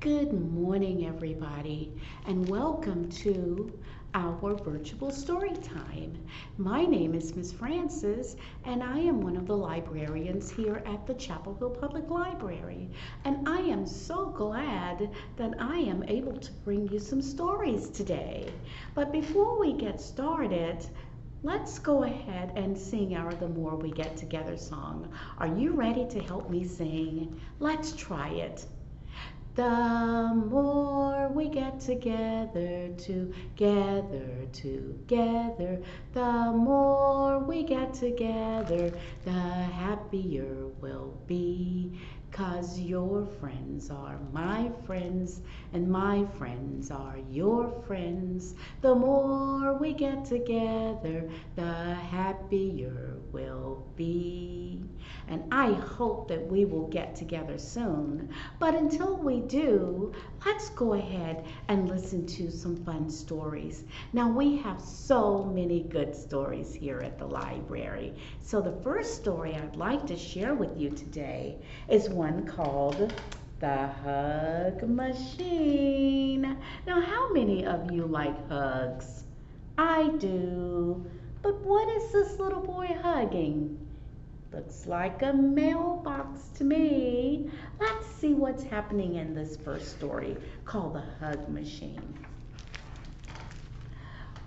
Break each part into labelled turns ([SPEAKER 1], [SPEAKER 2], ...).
[SPEAKER 1] Good morning, everybody, and welcome to our virtual story time. My name is Miss Francis, and I am one of the librarians here at the Chapel Hill Public Library. And I am so glad that I am able to bring you some stories today. But before we get started, let's go ahead and sing our The More We Get Together song. Are you ready to help me sing? Let's try it. The more we get together, the more we get together, the happier we'll be. 'Cause your friends are my friends, and my friends are your friends. The more we get together, the happier we'll be. And I hope that we will get together soon. But until we do, let's go ahead and listen to some fun stories. Now, we have so many good stories here at the library. So the first story I'd like to share with you today is one called The Hug Machine. Now, how many of you like hugs? I do. But what is this little boy hugging? Looks like a mailbox to me. Let's see what's happening in this first story called The Hug Machine.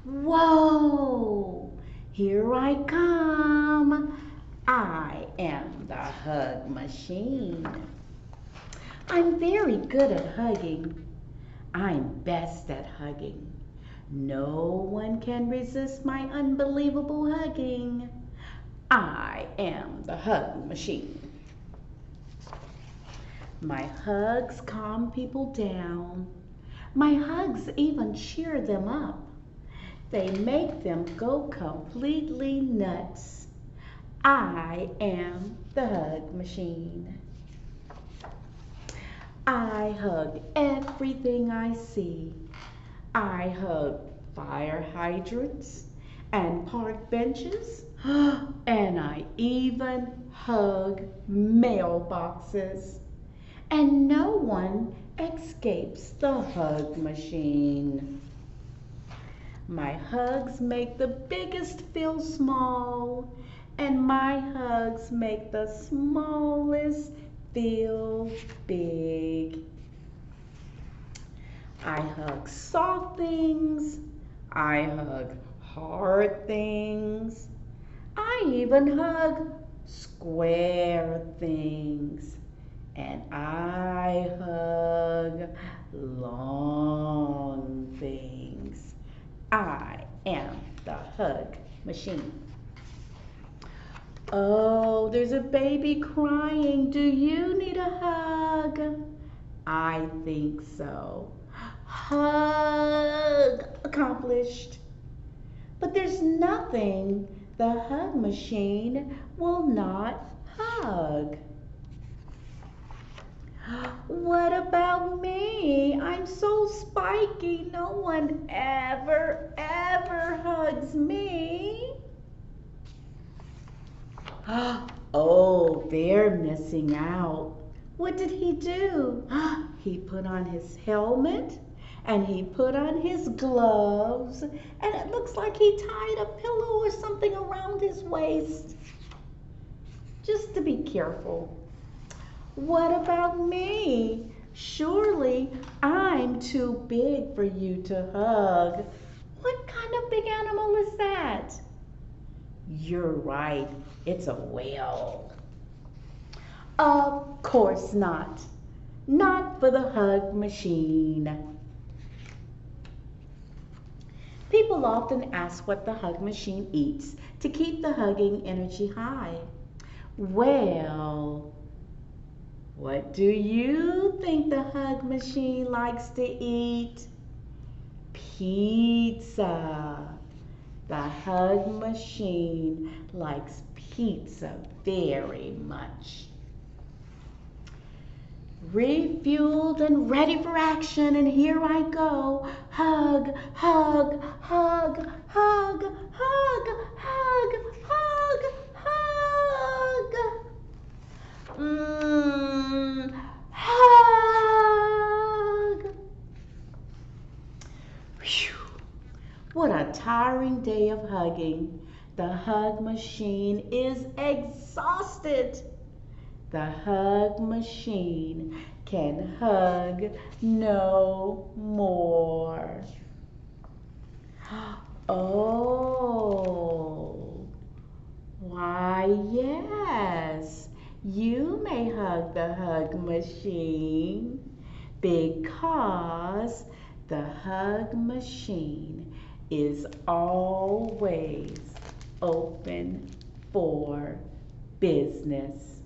[SPEAKER 1] Whoa! Here I come. I am the hug machine. I'm very good at hugging. I'm best at hugging. No one can resist my unbelievable hugging. I am the hug machine. My hugs calm people down. My hugs even cheer them up. They make them go completely nuts. I am the hug machine. I hug everything I see. I hug fire hydrants and park benches, and I even hug mailboxes. And no one escapes the hug machine. My hugs make the biggest feel small, and my hugs make the smallest feel big. I hug soft things. I hug hard things. I even hug square things. And I hug long things. I am the hug machine. Oh, there's a baby crying. Do you need a hug? I think so. Hug accomplished. But there's nothing the hug machine will not hug. What about me? I'm so spiky. No one ever hugs me. Oh, they're missing out. What did he do? He put on his helmet and he put on his gloves, and it looks like he tied a pillow or something around his waist. Just to be careful. What about me? Surely I'm too big for you to hug. What kind of big animal is that? You're right, it's a whale. Of course not. Not for the hug machine. People often ask what the hug machine eats to keep the hugging energy high. Well, what do you think the hug machine likes to eat? Pizza. The hug machine likes pizza very much. Refueled and ready for action, and here I go. Hug, hug, hug, hug, hug, hug, hug, hug. Hug. tiring day of hugging. The hug machine is exhausted. The hug machine can hug no more. Oh, why, yes, you may hug the hug machine because the hug machine is always open for business.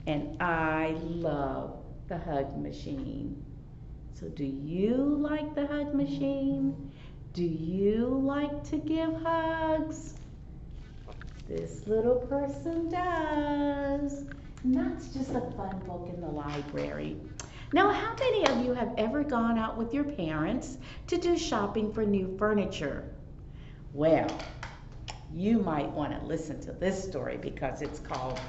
[SPEAKER 1] And I love the hug machine. So, do you like the hug machine? Do you like to give hugs? This little person does. And that's just a fun book in the library. Now, how many of you have ever gone out with your parents to do shopping for new furniture? Well, you might want to listen to this story because it's called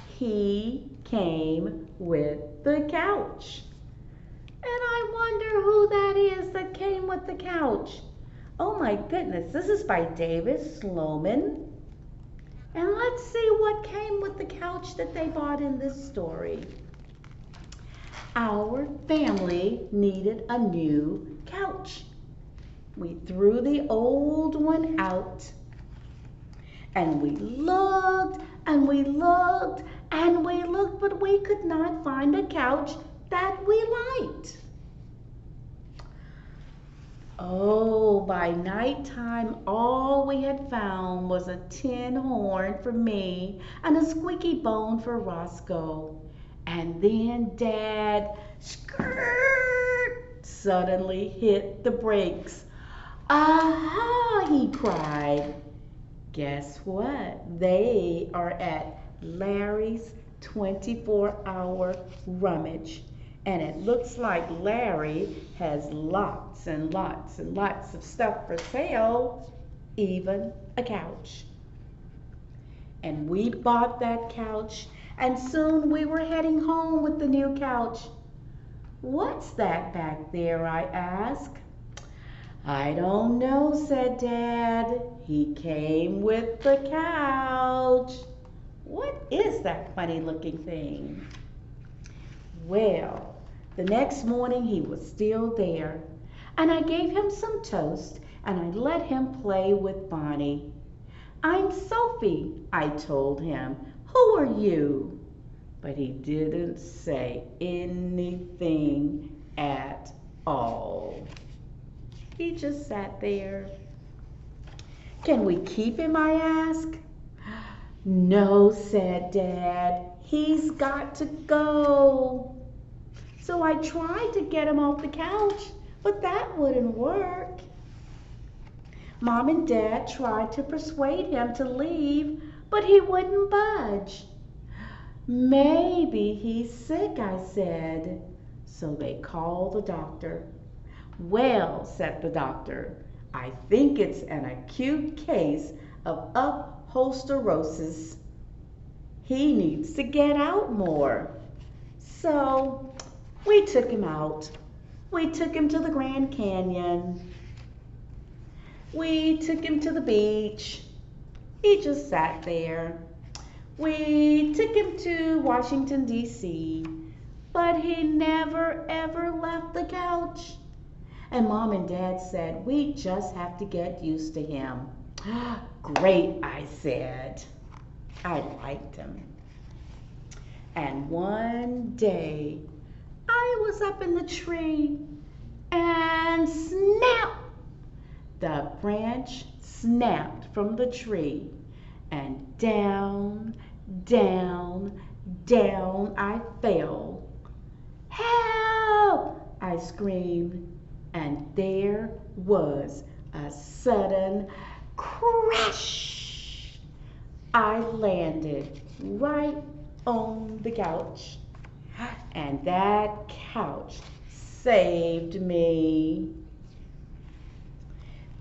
[SPEAKER 1] He Came with the Couch. And I wonder who that is that came with the couch. Oh my goodness, this is by David Sloman. And let's see what came with the couch that they bought in this story. Our family needed a new couch. We threw the old one out. And we looked and we looked and we looked, but we could not find a couch that we liked. Oh, by nighttime, all we had found was a tin horn for me and a squeaky bone for Roscoe. And then Dad, skirt, suddenly hit the brakes. Aha, he cried. Guess what? They are at Larry's 24-hour rummage. And it looks like Larry has lots and lots and lots of stuff for sale, even a couch. And we bought that couch, and soon we were heading home with the new couch. What's that back there? I asked. I don't know, said Dad. He came with the couch. What is that funny looking thing? Well, the next morning he was still there, and I gave him some toast and I let him play with Bonnie. I'm Sophie, I told him. Who are you? But he didn't say anything at all. He just sat there. Can we keep him, I asked. No, said Dad. He's got to go. So I tried to get him off the couch, but that wouldn't work. Mom and Dad tried to persuade him to leave, but he wouldn't budge. Maybe he's sick, I said. So they called the doctor. Well, said the doctor, I think it's an acute case of upholsterosis. He needs to get out more. So we took him out. We took him to the Grand Canyon. We took him to the beach. He just sat there. We took him to Washington, D.C., but he never, ever left the couch. And Mom and Dad said, we just have to get used to him. Great, I said. I liked him. And one day, I was up in the tree, and snap! The branch snapped from the tree, and down, down, down I fell. Help! I screamed, and there was a sudden crash. I landed right on the couch, and that couch saved me.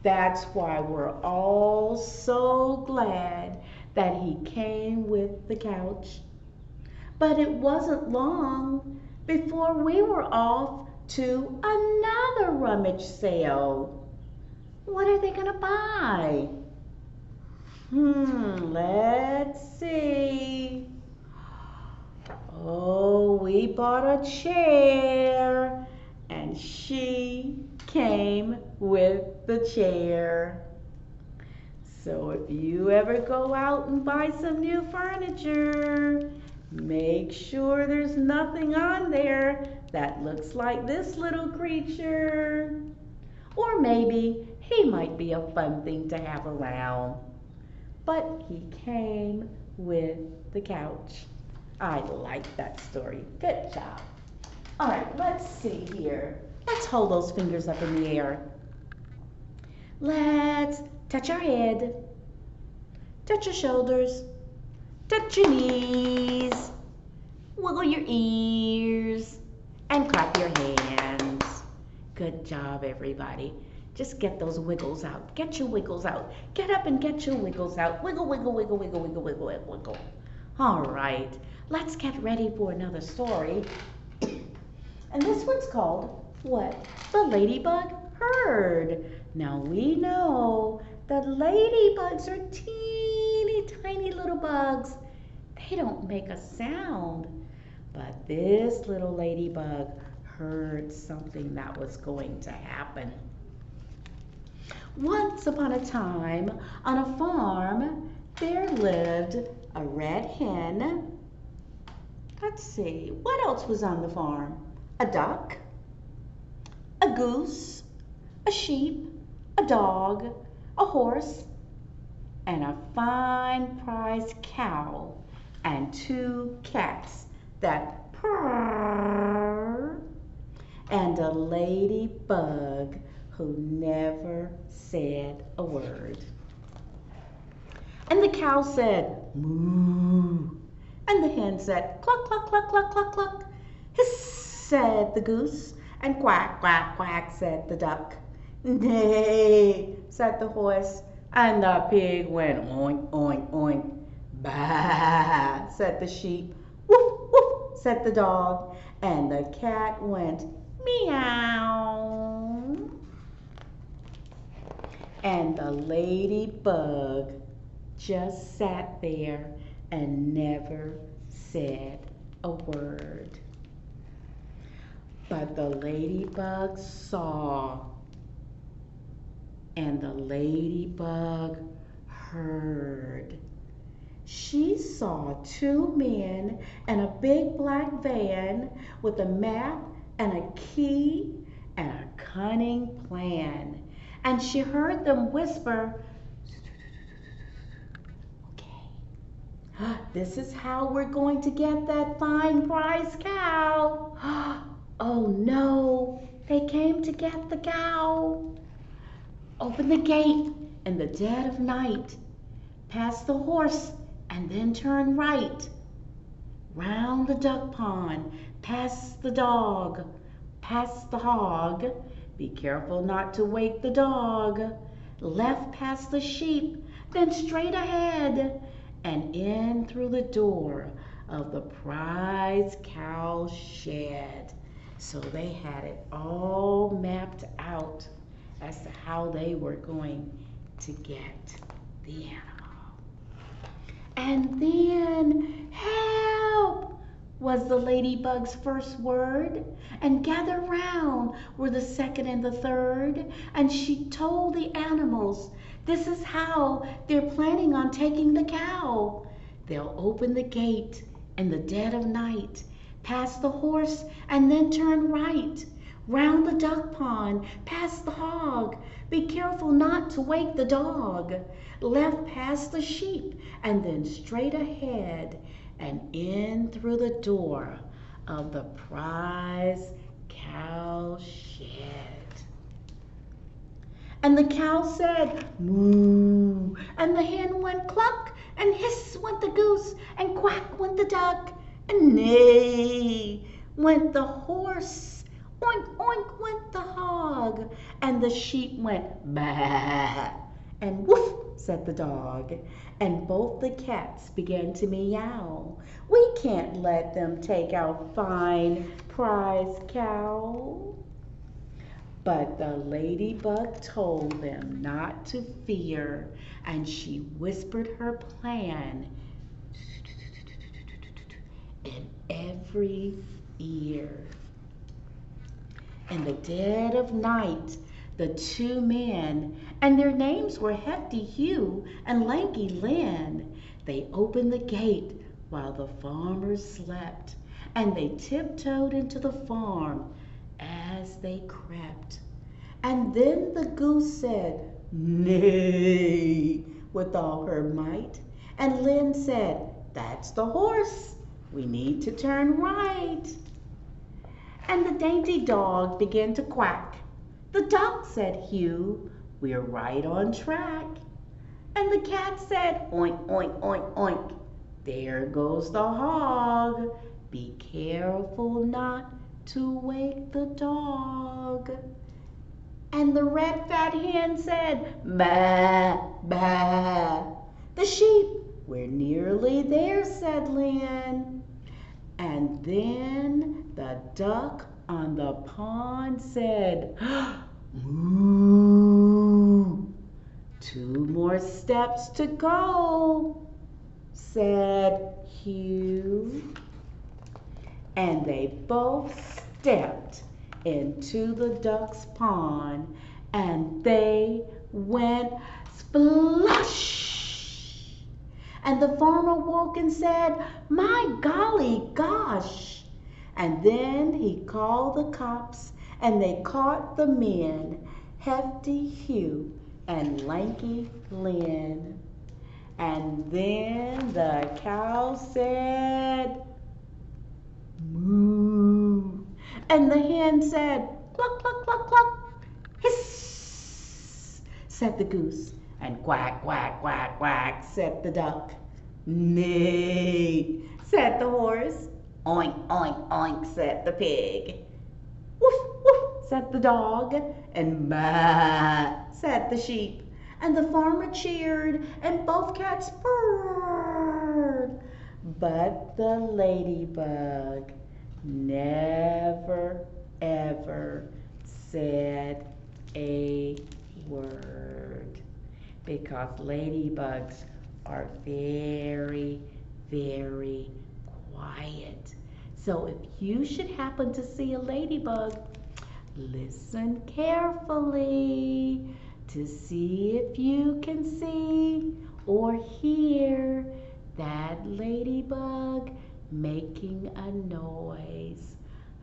[SPEAKER 1] That's why we're all so glad that he came with the couch. But it wasn't long before we were off to another rummage sale. What are they going to buy? Let's see. Oh, we bought a chair, and she came with the chair. So if you ever go out and buy some new furniture, make sure there's nothing on there that looks like this little creature. Or maybe he might be a fun thing to have around. But he came with the couch. I like that story. Good job. All right, let's see here. Let's hold those fingers up in the air. Let's touch our head, touch your shoulders, touch your knees, wiggle your ears, and clap your hands. Good job, everybody. Just get those wiggles out. Get your wiggles out. Get up and get your wiggles out. Wiggle, wiggle, wiggle, wiggle, wiggle, wiggle, wiggle, wiggle. All right, let's get ready for another story. And this one's called What the Ladybug Heard. Now we know that ladybugs are teeny tiny little bugs. They don't make a sound. But this little ladybug heard something that was going to happen. Once upon a time, on a farm, there lived a red hen. Let's see, what else was on the farm? A duck, a goose, a sheep, a dog, a horse, and a fine prize cow, and 2 cats that purr, and a ladybug who never said a word. And the cow said, moo, and the hen said, cluck, cluck, cluck, cluck, cluck, cluck. Hiss, said the goose, and quack, quack, quack, said the duck. Neigh, said the horse, and the pig went oink, oink, oink. Bah, said the sheep. Woof, woof, said the dog, and the cat went meow. And the ladybug just sat there and never said a word. But the ladybug saw, and the ladybug heard. She saw 2 men and a big black van with a map and a key and a cunning plan. And she heard them whisper, okay, this is how we're going to get that fine prize cow. Oh no, they came to get the cow. Open the gate in the dead of night, past the horse and then turn right. Round the duck pond, past the dog, past the hog. Be careful not to wake the dog. Left past the sheep, then straight ahead and in through the door of the prize cow shed. So they had it all mapped out as to how they were going to get the animal. And then, help, was the ladybug's first word. And gather round were the second and the third. And she told the animals, this is how they're planning on taking the cow. They'll open the gate in the dead of night, past the horse and then turn right. Round the duck pond, past the hog. Be careful not to wake the dog. Left past the sheep and then straight ahead and in through the door of the prize cow shed. And the cow said, moo, and the hen went cluck, and hiss went the goose, and quack went the duck, and neigh went the horse, oink, oink went the hog, and the sheep went bah, and woof, said the dog, and both the cats began to meow. We can't let them take our fine prize cow. But the ladybug told them not to fear, and she whispered her plan in every ear. In the dead of night, the two men, and their names were Hefty Hugh and Lanky Lynn, they opened the gate while the farmers slept, and they tiptoed into the farm as they crept. And then the goose said, "Nay," with all her might, and Lynn said, "That's the horse. We need to turn right." And the dainty dog began to quack. "The duck," said Hugh, "we're right on track." And the cat said, "Oink, oink, oink, oink. There goes the hog. Be careful not to wake the dog." And the red fat hen said, "Baa, baa." The sheep, "We're nearly there," said Lynn. And then the duck on the pond said, "Moo." "Two more steps to go," said Hugh. And they both stepped into the duck's pond, and they went splush. And the farmer woke and said, "My golly gosh." And then he called the cops, and they caught the men, Hefty Hugh and Lanky Lynn. And then the cow said, "Moo." And the hen said, "Cluck, cluck, cluck, cluck." "Hiss," said the goose. And "Quack, quack, quack, quack," said the duck. "Neigh," said the horse. "Oink, oink, oink," said the pig. "Woof, woof," said the dog. And "Baa," said the sheep. And the farmer cheered, and both cats purred. But the ladybug never, ever said a word, because ladybugs are very, very quiet. So if you should happen to see a ladybug, listen carefully to see if you can see or hear that ladybug making a noise.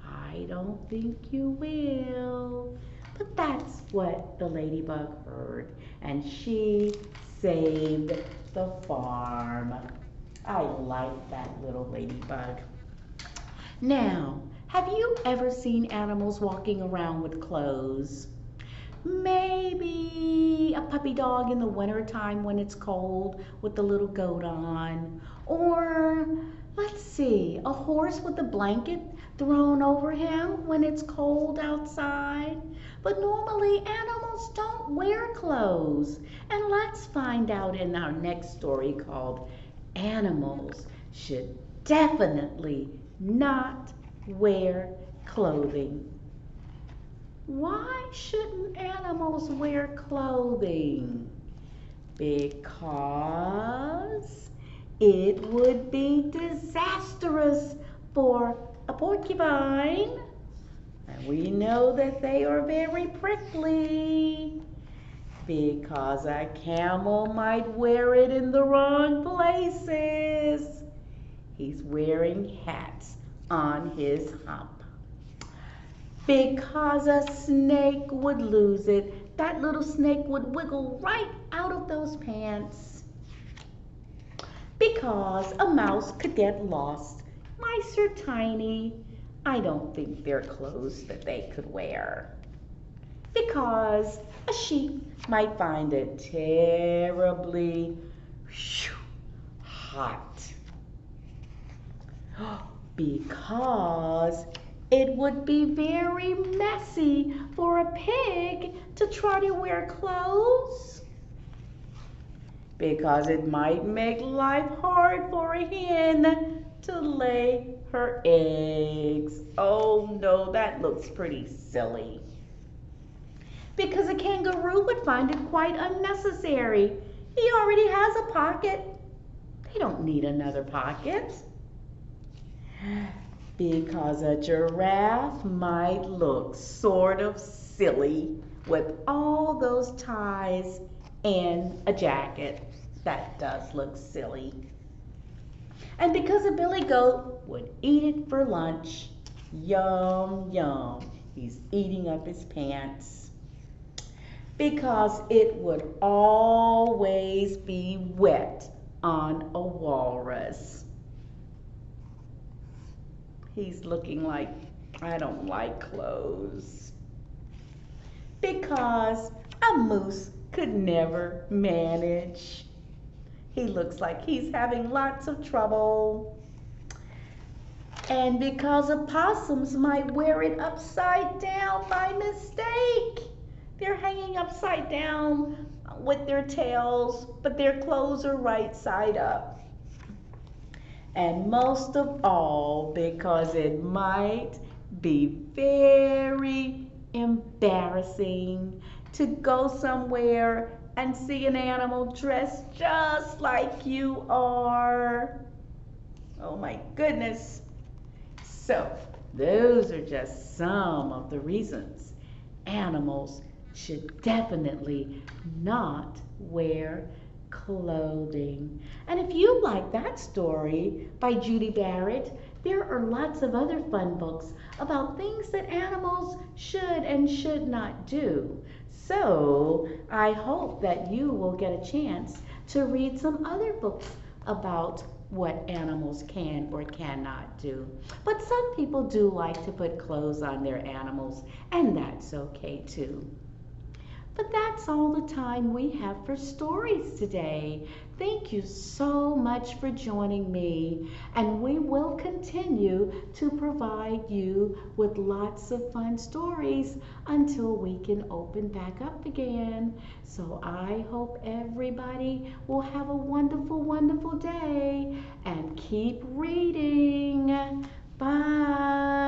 [SPEAKER 1] I don't think you will, but that's what the ladybug heard, and she saved the farm. I like that little ladybug. Now, have you ever seen animals walking around with clothes? Maybe a puppy dog in the wintertime when it's cold with the little goat on. Or, let's see, a horse with a blanket thrown over him when it's cold outside. But normally animals don't wear clothes. And let's find out in our next story called "Animals Should Definitely Not Wear Clothing." Why shouldn't animals wear clothing? Because it would be disastrous for a porcupine. And we know that they are very prickly. Because a camel might wear it in the wrong places. He's wearing hats on his hump. Because a snake would lose it. That little snake would wiggle right out of those pants. Because a mouse could get lost. Mice are tiny. I don't think they're clothes that they could wear. Because a sheep might find it terribly hot. Because it would be very messy for a pig to try to wear clothes. Because it might make life hard for a hen to lay her eggs. Oh no, that looks pretty silly. because a kangaroo would find it quite unnecessary. He already has a pocket. They don't need another pocket. Because a giraffe might look sort of silly with all those ties and a jacket. That does look silly. And because a billy goat would eat it for lunch. Yum, yum. He's eating up his pants. Because it would always be wet on a walrus. He's looking like, I don't like clothes. Because a moose could never manage. He looks like he's having lots of trouble. And because opossums might wear it upside down by mistake. They're hanging upside down with their tails, but their clothes are right side up. And most of all, because it might be very embarrassing to go somewhere and see an animal dressed just like you are. Oh my goodness. So, those are just some of the reasons animals should definitely not wear clothing. And if you like that story by Judy Barrett, there are lots of other fun books about things that animals should and should not do. So I hope that you will get a chance to read some other books about what animals can or cannot do. But some people do like to put clothes on their animals, and that's okay too. But that's all the time we have for stories today. Thank you so much for joining me, and we will continue to provide you with lots of fun stories until we can open back up again. So I hope everybody will have a wonderful, wonderful day and keep reading. Bye.